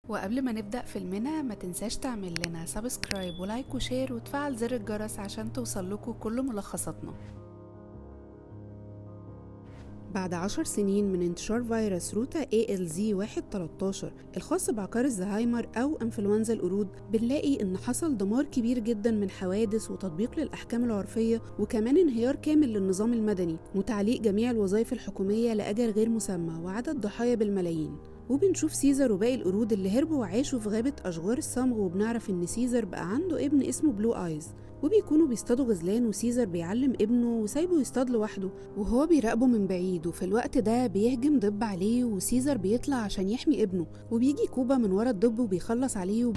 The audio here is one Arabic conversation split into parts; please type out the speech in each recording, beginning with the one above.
وقبل ما نبدأ فيلمنا ما تنساش تعمل لنا سبسكرايب ولايك وشير وتفعل زر الجرس عشان توصلكوا كل ملخصاتنا. بعد 10 سنين من انتشار فيروس روتا ALZ113 الخاص بعقار الزهايمر أو أنفلونزا القرود، بنلاقي إن حصل دمار كبير جدا من حوادث وتطبيق للأحكام العرفية، وكمان انهيار كامل للنظام المدني وتعليق جميع الوظائف الحكومية لأجل غير مسمى وعدد ضحايا بالملايين. وبنشوف سيزر وباقي القرود اللي هربوا وعاشوا في غابة أشجار الصمغ، وبنعرف إن سيزر بقى عنده ابن اسمه بلو آيز، وبيكونوا بيصطادوا غزلان وسيزر بيعلم ابنه وسايبه يصطاد لوحده وهو بيراقبه من بعيد. وفي الوقت ده بيهجم دب عليه وسيزر بيطلع عشان يحمي ابنه، وبيجي كوبا من ورا الدب وبيخلص عليه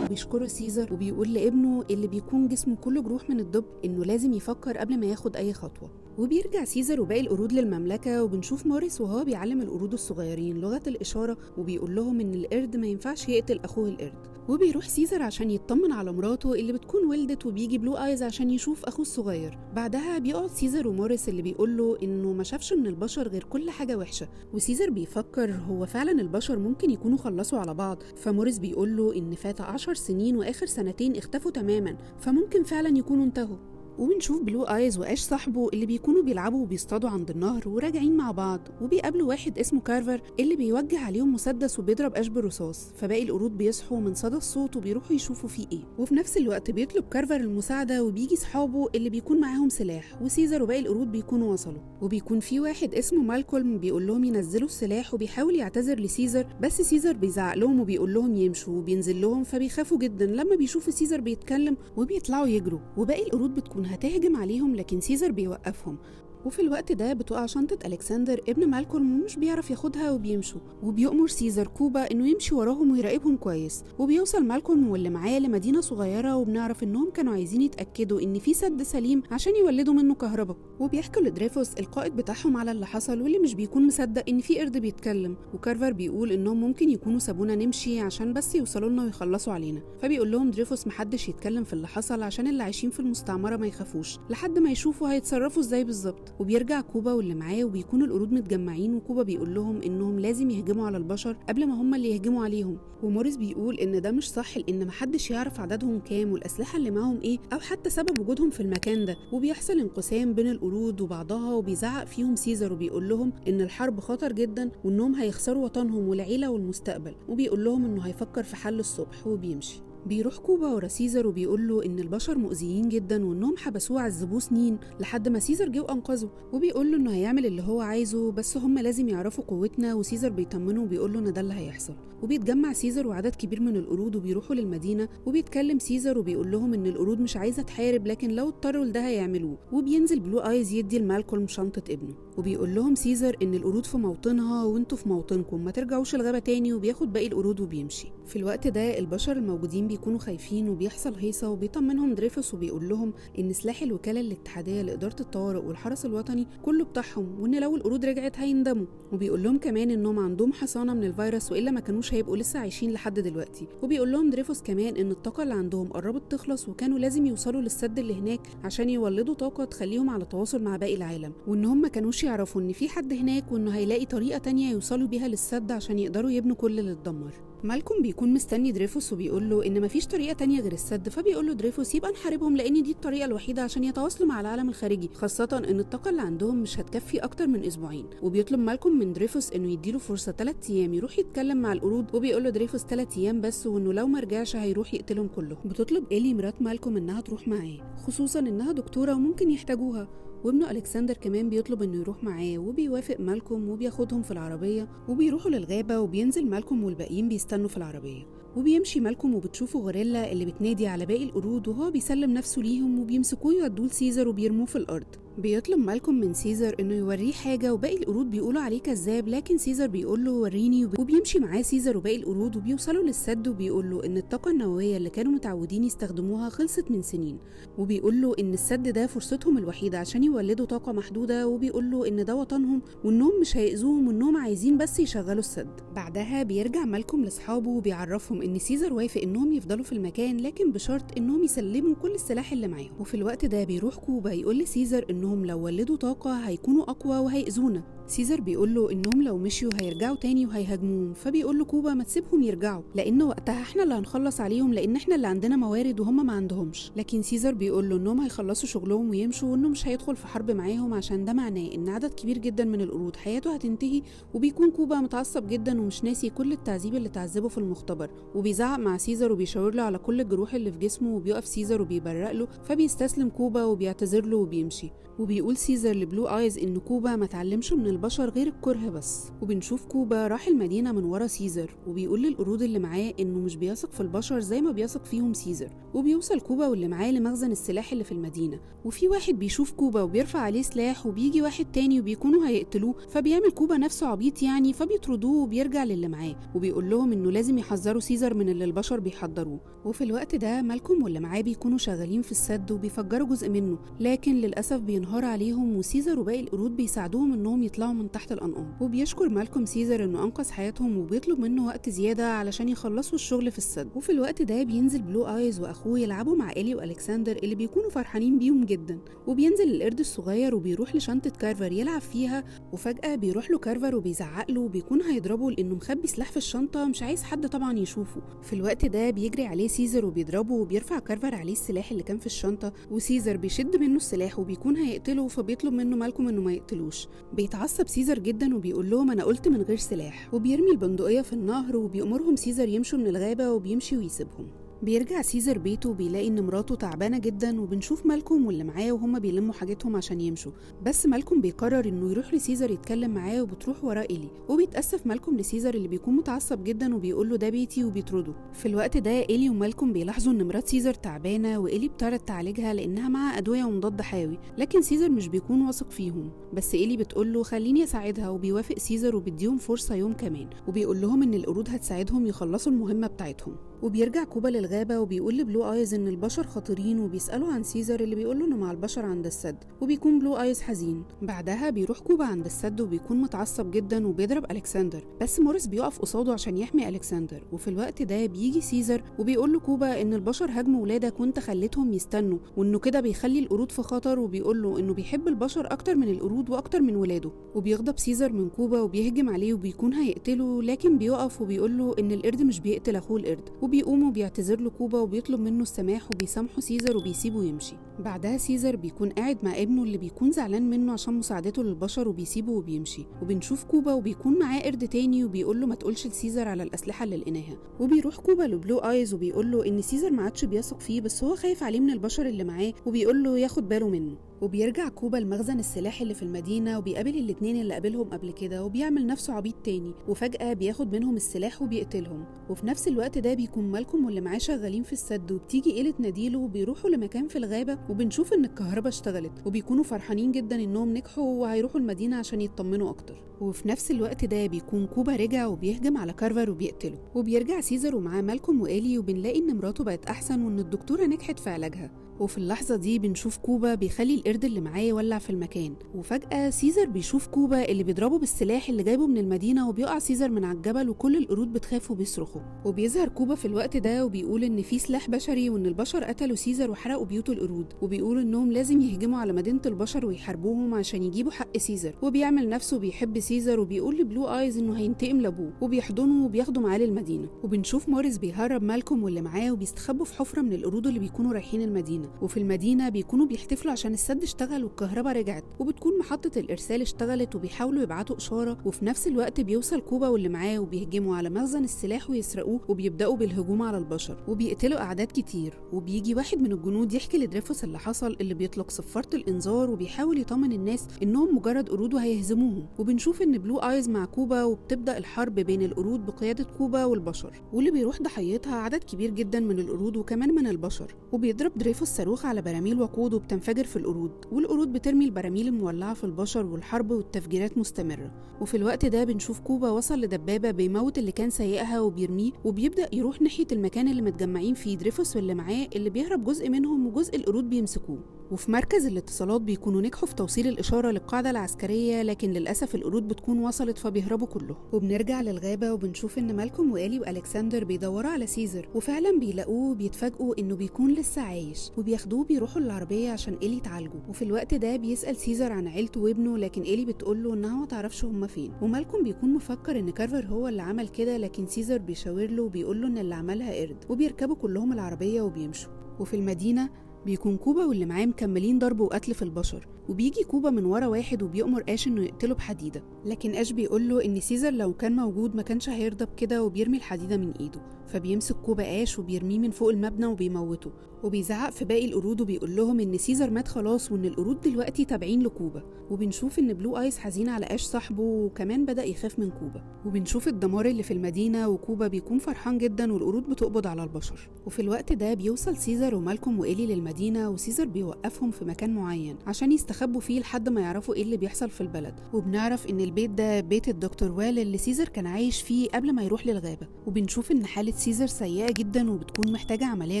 بيشكره سيزر وبيقول لابنه اللي بيكون جسمه كله جروح من الدب إنه لازم يفكر قبل ما ياخد أي خطوة. وبيرجع سيزر وباقي القرود للمملكة، وبنشوف موريس وهو بيعلم القرود الصغيرين لغة الإشارة وبيقول لهم إن القرد ما ينفعش يقتل أخوه القرد. وبيروح سيزر عشان يطمن على مراته اللي بتكون ولدت، وبيجي بلو آيز عشان يشوف أخوه الصغير. بعدها بيقعد سيزر وموريس اللي بيقول له إنه ما شافش من البشر غير كل حاجة وحشة، وسيزر بيفكر هو فعلا البشر ممكن يكونوا خلصوا على بعض. فموريس بيقول له إن فات 10 سنين وآخر سنتين اختفوا تماما، فممكن فعلا يكونوا انتهوا. وبنشوف بلو آيز وآش صاحبه اللي بيكونوا بيلعبوا وبيصطادوا عند النهر وراجعين مع بعض، وبيقابلوا واحد اسمه كارفر اللي بيوجه عليهم مسدس وبيضرب آش بالرصاص. فباقي القرود بيصحوا من صدى الصوت وبيروحوا يشوفوا فيه ايه، وفي نفس الوقت بيطلب كارفر المساعدة وبيجي صحابه اللي بيكون معاهم سلاح، وسيزر وباقي القرود بيكونوا وصلوا. وبيكون في واحد اسمه مالكولم بيقول لهم ينزلوا السلاح، وبيحاول يعتذر لسيزر بس سيزر بيزعق لهم وبيقول لهم يمشوا، وبينزل لهم فبيخافوا جدا لما بيشوفوا سيزر بيتكلم وبيطلعوا يجروا. وباقي القرود بتكون هتهجم عليهم لكن سيزر بيوقفهم. وفي الوقت ده بتقع شنطة ألكسندر ابن مالكولم ومش بيعرف ياخدها وبيمشوا، وبيأمر سيزر كوبا إنه يمشي وراهم ويراقبهم كويس. وبيوصل مالكولم واللي معاه لمدينة صغيرة، وبنعرف إنهم كانوا عايزين يتأكدوا إن في سد سليم عشان يولدوا منه كهرباء. وبيحكوا لدريفوس القائد بتاعهم على اللي حصل، واللي مش بيكون مصدق إن في قرد بيتكلم. وكارفر بيقول إنهم ممكن يكونوا سابونا نمشي عشان بس يوصلوا لنا ويخلصوا علينا. فبيقول لهم دريفوس محدش يتكلم في اللي حصل عشان اللي عايشين في المستعمرة ما يخافوش لحد ما يشوفوا هيتصرفوا إزاي بالظبط. وبيرجع كوبا واللي معاه وبيكونوا القرود متجمعين، وكوبا بيقول لهم انهم لازم يهجموا على البشر قبل ما هم اللي يهجموا عليهم. وموريس بيقول ان ده مش صح، لان محدش يعرف عددهم كام والاسلحه اللي معاهم ايه او حتى سبب وجودهم في المكان ده. وبيحصل انقسام بين القرود وبعضها، وبيزعق فيهم سيزر وبيقول لهم ان الحرب خطر جدا وانهم هيخسروا وطنهم والعيله والمستقبل، وبيقول لهم انه هيفكر في حل الصبح وبيمشي. بيروح كوبا ورا سيزر وبيقول له ان البشر مؤذيين جدا وانهم حبسوه عذبوه سنين لحد ما سيزر جه وانقذه، وبيقول له انه هيعمل اللي هو عايزه بس هم لازم يعرفوا قوتنا. وسيزر بيطمنه وبيقول له ان ده اللي هيحصل. وبيتجمع سيزر وعدد كبير من القرود وبيروحوا للمدينه، وبيتكلم سيزر وبيقول لهم ان القرود مش عايزه تحارب لكن لو اضطروا لده هيعملوه. وبينزل بلو آيز يدي لمالكولم شنطه ابنه، وبيقول لهم سيزر ان القرود في موطنها وانتوا في موطنكم، ما ترجعوش الغابه تاني. وبياخد باقي القرود وبيمشي. في الوقت ده البشر الموجودين بيكونوا خايفين وبيحصل هيصه، وبيطمنهم دريفوس وبيقول لهم ان سلاح الوكاله الاتحاديه لاداره الطوارئ والحرس الوطني كله بتاعهم، وان لو القرود رجعت هيندموا. وبيقول لهم كمان انهم عندهم حصانه من الفيروس والا ما كانوش هيبقوا لسه عايشين لحد دلوقتي. وبيقول لهم دريفوس كمان ان الطاقه اللي عندهم قربت تخلص، وكانوا لازم يوصلوا للسد اللي هناك عشان يولدوا طاقه تخليهم على تواصل مع باقي العالم، وان هم ما كانوش يعرفوا ان في حد هناك وانه هيلاقي طريقه تانية يوصلوا بيها للسد عشان يقدروا يبنوا كل اللي اتدمر. مالكوم بيكون مستني دريفوس وبيقول له ان مفيش طريقه تانية غير السد، فبيقول له دريفوس يبقى نحاربهم لان دي الطريقه الوحيده عشان يتواصلوا مع العالم الخارجي، خاصه ان الطاقه اللي عندهم مش هتكفي اكتر من اسبوعين. وبيطلب مالكوم من دريفوس انه يديله فرصه 3 ايام يروح يتكلم مع القرود، وبيقول له دريفوس 3 ايام بس، وانه لو ما رجعش هيروح يقتلهم كلهم. بتطلب إيلي مرات مالكوم انها تروح معاه، خصوصا انها دكتوره وممكن يحتاجوها. وابنه ألكسندر كمان بيطلب انه يروح معاه، وبيوافق مالكوم وبياخدهم في العربيه وبيروحوا للغابه، وبينزل مالكوم والباقيين بيستنوا في العربيه. وبيمشي مالكوم وبتشوفوا غوريلا اللي بتنادي على باقي القرود وهو بيسلم نفسه ليهم، وبيمسكوه يودوه لسيزر وبيرموه في الارض. بيطلب مالكوم من سيزر انه يوريه حاجه، وباقي القرود بيقولوا عليه كذاب لكن سيزر بيقول له وريني. وبيمشي معاه سيزر وباقي القرود وبيوصلوا للسد، وبيقول له ان الطاقه النوويه اللي كانوا متعودين يستخدموها خلصت من سنين، وبيقول له ان السد ده فرصتهم الوحيده عشان يولدوا طاقه محدوده. وبيقول له ان ده وطنهم وانهم مش هيأذوهم وانهم عايزين بس يشغلوا السد. بعدها بيرجع مالكوم لاصحابه وبيعرفهم ان سيزر وافق انهم يفضلوا في المكان لكن بشرط انهم يسلموا كل السلاح اللي معاهم. وفي الوقت ده بيروح كوبا يقول لسيزر انهم لو ولدوا طاقه هيكونوا اقوى وهيأذونا. سيزر بيقول له إنهم لو مشيوا هيرجعوا تاني وهيهاجموهم، فبيقول له كوبا ما تسيبهم يرجعوا لأن وقتها احنا اللي هنخلص عليهم، لأن احنا اللي عندنا موارد وهم ما عندهمش. لكن سيزر بيقول له إنهم هيخلصوا شغلهم ويمشوا، وإنه مش هيدخل في حرب معاهم عشان ده معناه إن عدد كبير جدا من القرود حياته هتنتهي. وبيكون كوبا متعصب جدا ومش ناسي كل التعذيب اللي تعذبه في المختبر، وبيزعق مع سيزر وبيشاور له على كل الجروح اللي في جسمه، وبيقف سيزر وبيبرق له، فبيستسلم كوبا وبيعتذر له وبيمشي. وبيقول سيزر لبلو ايز ان كوبا ما اتعلمش من البشر غير الكره بس. وبنشوف كوبا راح المدينه من ورا سيزر، وبيقول للقرود اللي معاه انه مش بيثق في البشر زي ما بيثق فيهم سيزر. وبيوصل كوبا واللي معاه لمخزن السلاح اللي في المدينه، وفي واحد بيشوف كوبا وبيرفع عليه سلاح، وبيجي واحد تاني وبيكونوا هيقتلوه، فبيعمل كوبا نفسه عبيط يعني، فبيطردوه وبيرجع للي معاه، وبيقول لهم انه لازم يحذروا سيزر من اللي البشر بيحضروه. وفي الوقت ده مالكوم واللي معاه بيكونوا شغالين في السد وبيفجروا جزء منه، لكن للاسف بينهار عليهم، وسيزر وباقي القرود بيساعدوهم انهم يطلعوا من تحت الانقاض. وبيشكر مالكوم سيزر انه انقذ حياتهم، وبيطلب منه وقت زياده علشان يخلصوا الشغل في السد. وفي الوقت ده بينزل بلو ايز واخوه يلعبوا مع إيلي والكسندر اللي بيكونوا فرحانين بيهم جدا. وبينزل القرد الصغير وبيروح لشنطه كارفر يلعب فيها، وفجاه بيروح له كارفر وبيزعق له وبيكون هيضربه لانه مخبي سلاح في الشنطه مش عايز حد طبعا يشوفه. في الوقت ده بيجري عليه سيزر وبيضربه، وبيرفع كارفر عليه السلاح اللي كان في الشنطه، وسيزر بيشد منه السلاح وبيكون هيقتله، فبيطلب منه مالكوم انه ما يقتلوش. بيتعصب سيزر جدا وبيقول لهم انا قلت من غير سلاح، وبيرمي البندقيه في النهر، وبيأمرهم سيزر يمشوا من الغابه، وبيمشي ويسيبهم. بيرجع سيزر بيته وبيلاقي ان مراته تعبانه جدا، وبنشوف مالكوم واللي معاه وهم بيلموا حاجتهم عشان يمشوا، بس مالكوم بيقرر انه يروح لسيزر يتكلم معاه، وبتروح وراه إيلي، وبيتأسف مالكوم لسيزر اللي بيكون متعصب جدا وبيقول له ده بيتي، وبيطرده. في الوقت ده إيلي ومالكوم بيلاحظوا ان مرات سيزر تعبانه، وإيلي بتعرض تعالجها لانها معاها ادويه ومضاد حيوي، لكن سيزر مش بيكون واثق فيهم، بس إيلي بتقول له خليني اساعدها، وبيوافق سيزر وبيديهم فرصه يوم كمان، وبيقول لهم ان القرود هتساعدهم يخلصوا المهمه بتاعتهم. وبيرجع كوبا للغابة وبيقول لبلو ايز ان البشر خطيرين، وبيسألوا عن سيزر اللي بيقول له انه مع البشر عند السد، وبيكون بلو ايز حزين. بعدها بيروح كوبا عند السد وبيكون متعصب جدا وبيضرب الكسندر، بس موريس بيقف قصاده عشان يحمي الكسندر. وفي الوقت ده بيجي سيزر وبيقول لكوبا ان البشر هاجموا ولادك وانت خليتهم يستنوا، وانه كده بيخلي القرود في خطر، وبيقول له انه بيحب البشر اكتر من القرود واكتر من ولاده. وبيغضب سيزر من كوبا وبيهجم عليه وبيكون هيقتله، لكن بيقف وبيقول له ان القرد مش بيقتل اخوه القرد، وبيقوم وبيعتذر له كوبا وبيطلب منه السماح، وبيسامحه سيزر وبيسيبه يمشي. بعدها سيزر بيكون قاعد مع ابنه اللي بيكون زعلان منه عشان مساعدته للبشر، وبيسيبه وبيمشي. وبنشوف كوبا وبيكون معاه قرد تاني وبيقول له ما تقولش لسيزر على الأسلحة اللي لقيناها. وبيروح كوبا لبلو ايز وبيقول له ان سيزر ما عادش بيثق فيه، بس هو خايف عليه من البشر اللي معاه، وبيقول له ياخد باله منه. وبيرجع كوبا لمخزن السلاح اللي في المدينة، وبيقابل الاتنين اللي قابلهم قبل كده، وبيعمل نفسه عبيط تاني، وفجأة بياخد منهم السلاح وبيقتلهم. وفي نفس الوقت ده بيكون مالكوم واللي معاه شغالين في السد، وبتيجي إيلة ناديله، وبيروحوا لمكان في الغابة، وبنشوف ان الكهرباء اشتغلت، وبيكونوا فرحانين جدا انهم نجحوا وهيروحوا المدينة عشان يطمنوا اكتر. وفي نفس الوقت ده بيكون كوبا رجع وبيهجم على كارفر وبيقتله. وبيرجع سيزر ومعاه مالكوم وإيلي، وبنلاقي ان مراته بقت احسن وان الدكتورة نجحت في علاجها. وفي اللحظة دي بنشوف كوبا بيخلي القرد اللي معاه يولع في المكان، وفجأة سيزر بيشوف كوبا اللي بيضربه بالسلاح اللي جايبه من المدينة، وبيقع سيزر من على الجبل، وكل القرود بتخاف وبيصرخوا. وبيظهر كوبا في الوقت ده وبيقول ان في سلاح بشري، وان البشر قتلوا سيزر وحرقوا بيوت القرود، وبيقول انهم لازم يهجموا على مدينة البشر ويحاربوهم عشان يجيبوا حق سيزر. وبيعمل نفسه بيحب سيزر، وبيقول لبلو ايز انه هينتقم لابوه، وبيحضنه وبياخده معاه للمدينة. وبنشوف موريس بيهرب مالكوم واللي معاه، وبيستخبوا في حفرة من القرود اللي بيكونوا رايحين المدينة. وفي المدينة بيكونوا بيحتفلوا عشان السد اشتغل والكهرباء رجعت، وبتكون محطة الإرسال اشتغلت، وبيحاولوا يبعتوا إشارة. وفي نفس الوقت بيوصل كوبا واللي معاه وبيهجموا على مخزن السلاح ويسرقوه، وبيبدأوا بالهجوم على البشر، وبيقتلوا أعداد كتير. وبيجي واحد من الجنود يحكي لدريفوس اللي حصل، اللي بيطلق صفارة الإنذار، وبيحاول يطمن الناس إنهم مجرد قرود وهيهزموهم. وبنشوف إن بلو آيز مع كوبا، وبتبدأ الحرب بين القرود بقيادة كوبا والبشر، واللي بيروح ضحيتها عدد كبير جدا من القرود وكمان من البشر. وبيضرب دريفوس صاروخ على براميل وقود وبتنفجر في القرود، والقرود بترمي البراميل المولعة في البشر، والحرب والتفجيرات مستمرة. وفي الوقت ده بنشوف كوبا وصل لدبابة بيموت اللي كان سايقها وبيرميه، وبيبدأ يروح ناحية المكان اللي متجمعين فيه دريفوس واللي معاه، اللي بيهرب جزء منهم وجزء القرود بيمسكوه. وفي مركز الاتصالات بيكونوا نجحوا في توصيل الإشارة للقاعدة العسكرية، لكن للأسف القرود بتكون وصلت فبيهربوا كلهم. وبنرجع للغابة وبنشوف إن مالكوم وآلي وألكسندر بيدوروا على سيزر، وفعلا بيلاقوه وبيتفاجئوا إنه بيكون لسه عايش، وبياخدوه بيروحوا للعربية عشان إيلي تعالجه. وفي الوقت ده بيسأل سيزر عن عيلته وابنه، لكن إيلي بتقوله إنها ما تعرفش هما فين. ومالكوم بيكون مفكر إن كارفر هو اللي عمل كده، لكن سيزر بيشاور له وبيقوله إن اللي عملها قرد. وبيركبوا كلهم العربية وبيمشوا. وفي المدينة بيكون كوبا واللي معاه مكملين ضرب وقتل في البشر، وبيجي كوبا من ورا واحد وبيأمر آش إنه يقتله بحديدة، لكن آش بيقوله إن سيزر لو كان موجود ما كانش هيرضى بكده، وبيرمي الحديدة من إيده. فبيمسك كوبا آش وبيرميه من فوق المبنى وبيموته، وبيزعق في باقي القرود وبيقول لهم إن سيزر مات خلاص وإن القرود دلوقتي تابعين لكوبا. وبنشوف إن بلو آيز حزين على آش صاحبه وكمان بدأ يخاف من كوبا. وبنشوف الدمار اللي في المدينة وكوبا بيكون فرحان جدا والقرود بتقبض على البشر. وفي الوقت ده بيوصل سيزر ومالكوم وإيلي للمدينة، وسيزر بيوقفهم في مكان معين عشان يستخبوا فيه لحد ما يعرفوا إيه اللي بيحصل في البلد. وبنعرف إن البيت ده بيت الدكتور وال اللي سيزر كان عايش فيه قبل ما يروح للغابة. وبنشوف إن حالة سيزر سيئة جدا وبتكون محتاجة عملية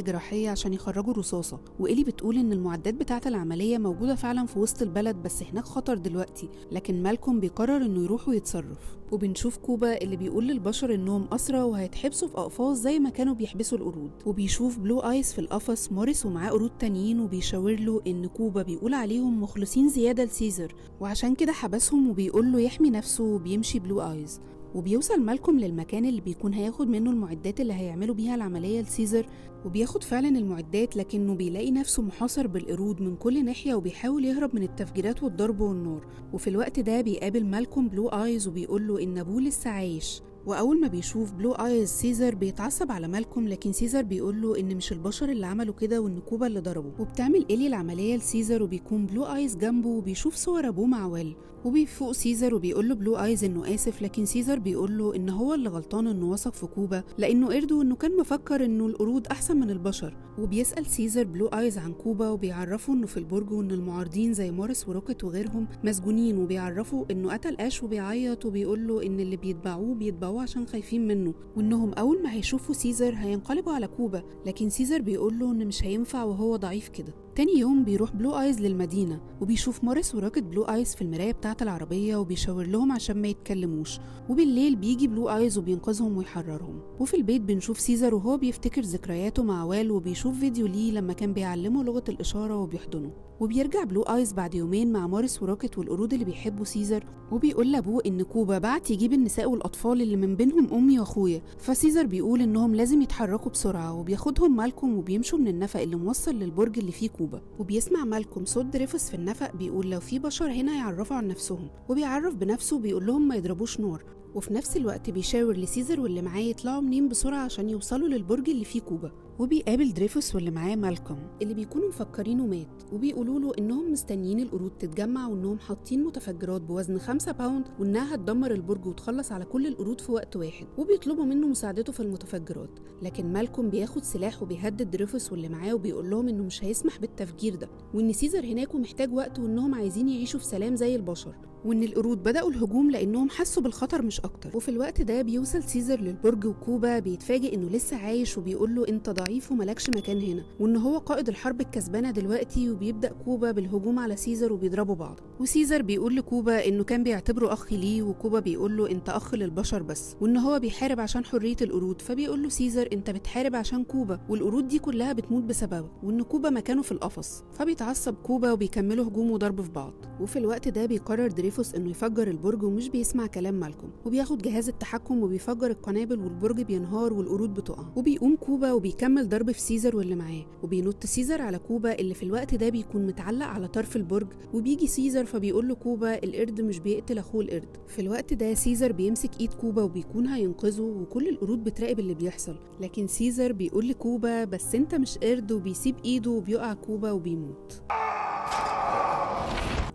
جراحية عشان يخرجوا الرصاصة. وإيلي بتقول إن المعدات بتاعة العملية موجودة فعلا في وسط البلد، بس هناك خطر دلوقتي، لكن مالكوم بيقرر إنه يروح ويتصرف. وبنشوف كوبا اللي بيقول للبشر إنهم أسرى وهيتحبسوا في أقفاص زي ما كانوا بيحبسوا القرود. وبيشوف بلو آيز في القفص موريس ومعاه قرود تانيين، وبيشاور له إن كوبا بيقول عليهم مخلصين زيادة لسيزر وعشان كده حبسهم، وبيقول له يحمي نفسه وبيمشي بلو آيز. وبيوصل مالكوم للمكان اللي بيكون هياخد منه المعدات اللي هيعملوا بيها العملية لسيزر، وبياخد فعلا المعدات، لكنه بيلاقي نفسه محاصر بالقرود من كل ناحية وبيحاول يهرب من التفجيرات والضرب والنار. وفي الوقت ده بيقابل مالكوم بلو آيز وبيقول له إن أبوه لسه عايش. وأول ما بيشوف بلو آيز سيزر بيتعصب على مالكوم، لكن سيزر بيقول له إن مش البشر اللي عملوا كده وإن كوبا اللي ضربه. وبتعمل إيلي العملية لسيزر وبيكون بلو آيز جنبه وبيشوف صور أبوه مع ويل. وبيفوق سيزر وبيقول له بلو آيز إنه آسف، لكن سيزر بيقول له إن هو اللي غلطان إنه وثق في كوبا لأنه قرد وإنه كان مفكر إنه القرود أحسن من البشر. وبيسأل سيزر بلو آيز عن كوبا وبيعرفه إنه في البرج وإن المعارضين زي موريس وروكيت وغيرهم مسجونين، وبيعرفه إنه قتل آش وبيعيط، وبيقول له إن اللي بيتبعوه عشان خايفين منه، وإنهم أول ما هيشوفوا سيزر هينقلبوا على كوبا، لكن سيزر بيقول له إن مش هينفع وهو ضعيف كده. تاني يوم بيروح بلو آيز للمدينة وبيشوف موريس وروكيت بلو آيز في المراية بتاعة العربية وبيشاور لهم عشان ما يتكلموش. وبالليل بيجي بلو آيز وبينقذهم ويحررهم. وفي البيت بنشوف سيزر وهو بيفتكر ذكرياته مع وال، وبيشوف فيديو ليه لما كان بيعلمه لغة الإشارة وبيحضنه. وبيرجع بلو آيز بعد يومين مع موريس وروكيت والقرود اللي بيحبوا سيزر، وبيقول لابوه إن كوبا بعت يجيب النساء والأطفال اللي من بينهم أمي وأخويا. فسيزر بيقول إنهم لازم يتحركوا بسرعة، وبياخدهم مالكوم وبيمشوا من النفق اللي موصل للبرج اللي فيه كوبا. وبيسمع مالكوم صوت دريفوس في النفق بيقول لو في بشر هنا يعرفوا عن نفسهم، وبيعرف بنفسه وبيقول لهم ما يضربوش نار. وفي نفس الوقت بيشاور لسيزر واللي معاه يطلعوا منين بسرعة عشان يوصلوا للبرج اللي فيه كوبا. وبيقابل دريفوس واللي معاه مالكوم اللي بيكونوا مفكرينه مات، وبيقولوا له انهم مستنيين القرود تتجمع وانهم حاطين متفجرات بوزن 5 باوند وانها هتدمر البرج وتخلص على كل القرود في وقت واحد، وبيطلبوا منه مساعدته في المتفجرات. لكن مالكوم بياخد سلاح وبيهدد دريفوس واللي معاه وبيقول لهم انه مش هيسمح بالتفجير ده، وان سيزر هناك ومحتاج وقت، وانهم عايزين يعيشوا في سلام زي البشر، وان القرود بدأوا الهجوم لانهم حسوا بالخطر مش اكتر. وفي الوقت ده بيوصل سيزر للبرج وكوبا بيتفاجئ انه لسه عايش، وبيقول له انت ضعيف وملكش مكان هنا، وان هو قائد الحرب الكسبانه دلوقتي. وبيبدأ كوبا بالهجوم على سيزر وبيضربوا بعض، وسيزر بيقول لكوبا انه كان بيعتبره اخ ليه، وكوبا بيقول له انت اخ للبشر بس، وان هو بيحارب عشان حريه القرود. فبيقول له سيزر انت بتحارب عشان كوبا والقرود دي كلها بتموت بسببك، وان كوبا مكانه في القفص. فبيتعصب كوبا وبيكملوا هجوم وضرب في بعض. وفي الوقت ده بيقرر دريفوس انه يفجر البرج ومش بيسمع كلام مالكوم، وبياخد جهاز التحكم وبيفجر القنابل والبرج بينهار والقرود بتقع. وبيقوم كوبا وبيكمل ضرب في سيزر واللي معاه، وبينط سيزر على كوبا اللي في الوقت ده بيكون متعلق على طرف البرج. وبيجي سيزر فبيقول له كوبا القرد مش بيقتل اخوه القرد. في الوقت ده سيزر بيمسك ايد كوبا وبيكون هينقذه، وكل القرود بتراقب اللي بيحصل، لكن سيزر بيقول لكوبا بس انت مش قرد، وبيسيب ايده وبيقع كوبا وبيموت.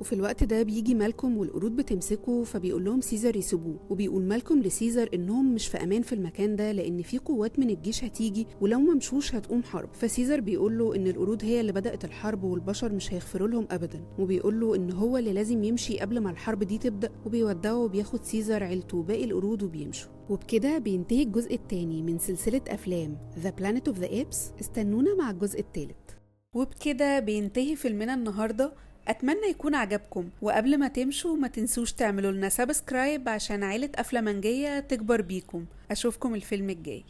وفي الوقت ده بيجي مالكوم والقرود بتمسكه، فبيقول لهم سيزر يسيبوه، وبيقول مالكوم لسيزر انهم مش في امان في المكان ده لان في قوات من الجيش هتيجي ولو ما مشوش هتقوم حرب. فسيزر بيقول له ان القرود هي اللي بدأت الحرب والبشر مش هيغفروا لهم ابدا، وبيقول له ان هو اللي لازم يمشي قبل ما الحرب دي تبدأ. وبيودعه وبياخد سيزر عيلته وباقي القرود وبيمشوا. وبكده بينتهي الجزء الثاني من سلسلة افلام The Planet of the Apes. استنونا مع الجزء الثالث. وبكده بينتهي فيلمنا النهاردة. أتمنى يكون عجبكم، وقبل ما تمشوا ما تنسوش تعملوا لنا سبسكرايب عشان عيلة أفلامنجية تكبر بيكم. أشوفكم الفيلم الجاي.